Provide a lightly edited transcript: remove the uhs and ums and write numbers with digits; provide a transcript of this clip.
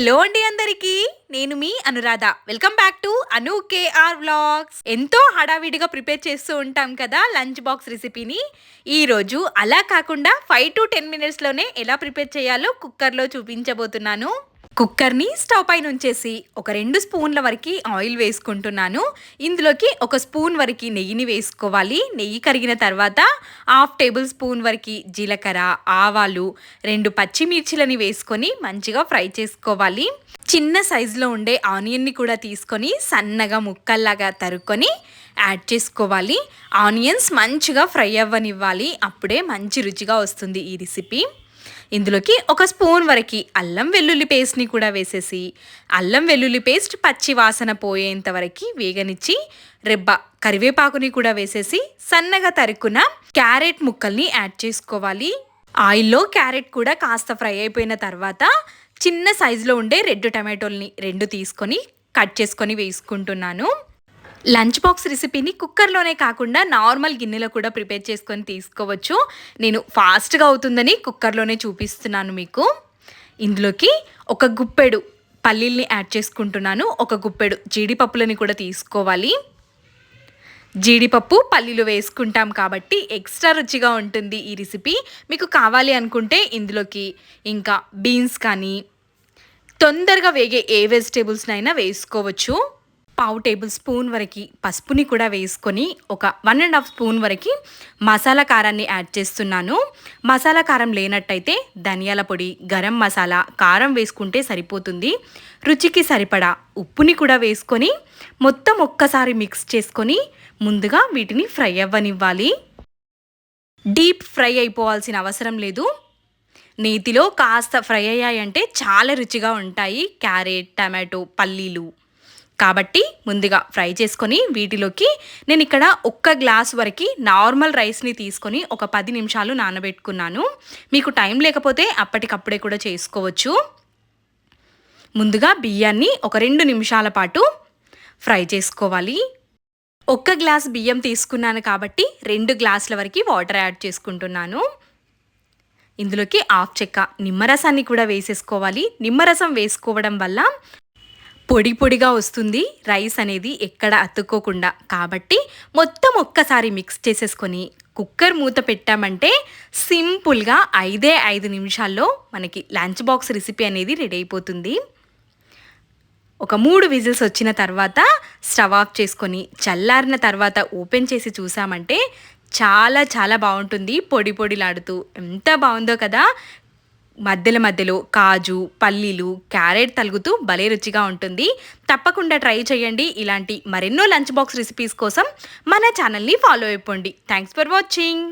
Hello అండి అందరికీ. నేను మీ Anuradha. Welcome back to Anu KR vlogs. ఎంతో హడావిడిగా ప్రిపేర్ చేస్తూ ఉంటాం కదా లంచ్ బాక్స్ రెసిపీని. ఈరోజు అలా కాకుండా 5 to 10 మినిట్స్లోనే ఎలా ప్రిపేర్ చేయాలో కుక్కర్లో చూపించబోతున్నాను. కుక్కర్ని స్టవ్ పైన ఉంచేసి ఒక 2 స్పూన్ల వరకు ఆయిల్ వేసుకుంటున్నాను. ఇందులోకి 1 స్పూన్ వరకు నెయ్యిని వేసుకోవాలి. నెయ్యి కరిగిన తర్వాత 1/2 టేబుల్ స్పూన్ వరకు జీలకర్ర, ఆవాలు, 2 పచ్చిమిర్చిలని వేసుకొని మంచిగా ఫ్రై చేసుకోవాలి. చిన్న సైజులో ఉండే ఆనియన్ని కూడా తీసుకొని సన్నగా ముక్కల్లాగా తరుక్కొని యాడ్ చేసుకోవాలి. ఆనియన్స్ మంచిగా ఫ్రై అవ్వనివ్వాలి. అప్పుడే మంచి రుచిగా వస్తుంది ఈ రెసిపీ. ఇందులోకి 1 స్పూన్ వరకు అల్లం వెల్లుల్లి పేస్ట్ని కూడా వేసేసి అల్లం వెల్లుల్లి పేస్ట్ పచ్చి వాసన పోయేంత వరకు వేగనిచ్చి రెబ్బ కరివేపాకుని కూడా వేసేసి సన్నగా తరుక్కున్న క్యారెట్ ముక్కల్ని యాడ్ చేసుకోవాలి. ఆయిల్లో క్యారెట్ కూడా కాస్త ఫ్రై అయిపోయిన తర్వాత చిన్న సైజులో ఉండే రెడ్ టమాటోల్ని 2 తీసుకొని కట్ చేసుకొని వేసుకుంటున్నాను. లంచ్ బాక్స్ రెసిపీని కుక్కర్లోనే కాకుండా నార్మల్ గిన్నెలో కూడా ప్రిపేర్ చేసుకొని తీసుకోవచ్చు. నేను ఫాస్ట్గా అవుతుందని కుక్కర్లోనే చూపిస్తున్నాను మీకు. ఇందులోకి 1 గుప్పెడు పల్లీల్ని యాడ్ చేసుకుంటున్నాను. 1 గుప్పెడు జీడిపప్పులని కూడా తీసుకోవాలి. జీడిపప్పు పల్లీలు వేసుకుంటాం కాబట్టి ఎక్స్ట్రా రుచిగా ఉంటుంది ఈ రెసిపీ. మీకు కావాలి అనుకుంటే ఇందులోకి ఇంకా బీన్స్ కానీ తొందరగా వేగే ఏ వెజిటేబుల్స్నైనా వేసుకోవచ్చు. 1/2 టేబుల్ స్పూన్ వరకు పసుపుని కూడా వేసుకొని ఒక 1.5 స్పూన్ వరకు మసాలా కారాన్ని యాడ్ చేస్తున్నాను. మసాలా కారం లేనట్టయితే ధనియాల పొడి, గరం మసాలా, కారం వేసుకుంటే సరిపోతుంది. రుచికి సరిపడా ఉప్పుని కూడా వేసుకొని మొత్తం ఒక్కసారి మిక్స్ చేసుకొని ముందుగా వీటిని ఫ్రై అవ్వనివ్వాలి. డీప్ ఫ్రై అయిపోవాల్సిన అవసరం లేదు. నేతిలో కాస్త ఫ్రై అయ్యాయంటే చాలా రుచిగా ఉంటాయి క్యారెట్, టమాటో, పల్లీలు. కాబట్టి ముందుగా ఫ్రై చేసుకొని వీటిలోకి నేను ఇక్కడ 1 గ్లాస్ వరకు నార్మల్ రైస్ని తీసుకొని ఒక 10 నిమిషాలు నానబెట్టుకున్నాను. మీకు టైం లేకపోతే అప్పటికప్పుడే కూడా చేసుకోవచ్చు. ముందుగా బియ్యాన్ని ఒక 2 నిమిషాల పాటు ఫ్రై చేసుకోవాలి. 1 గ్లాస్ బియ్యం తీసుకున్నాను కాబట్టి 2 గ్లాసుల వరకు వాటర్ యాడ్ చేసుకుంటున్నాను. ఇందులోకి 1/2 చెక్క నిమ్మరసాన్ని కూడా వేసేసుకోవాలి. నిమ్మరసం వేసుకోవడం వల్ల పొడి పొడిగా వస్తుంది రైస్ అనేది ఎక్కడ అతుక్కోకుండా. కాబట్టి మొత్తం ఒక్కసారి మిక్స్ చేసేసుకొని కుక్కర్ మూత పెట్టామంటే సింపుల్గా 5 నిమిషాల్లో మనకి లంచ్ బాక్స్ రెసిపీ అనేది రెడీ అయిపోతుంది. ఒక 3 విజిల్స్ వచ్చిన తర్వాత స్టవ్ ఆఫ్ చేసుకొని చల్లారిన తర్వాత ఓపెన్ చేసి చూసామంటే చాలా చాలా బాగుంటుంది. పొడి పొడిలాడుతూ ఎంత బాగుందో కదా. మధ్యలో కాజు, పల్లీలు, క్యారెట్ తలుగుతూ భలే రుచిగా ఉంటుంది. తప్పకుండా ట్రై చేయండి. ఇలాంటి మరెన్నో లంచ్ బాక్స్ రెసిపీస్ కోసం మన ఛానల్ని ఫాలో అయిపోండి. Thanks for watching.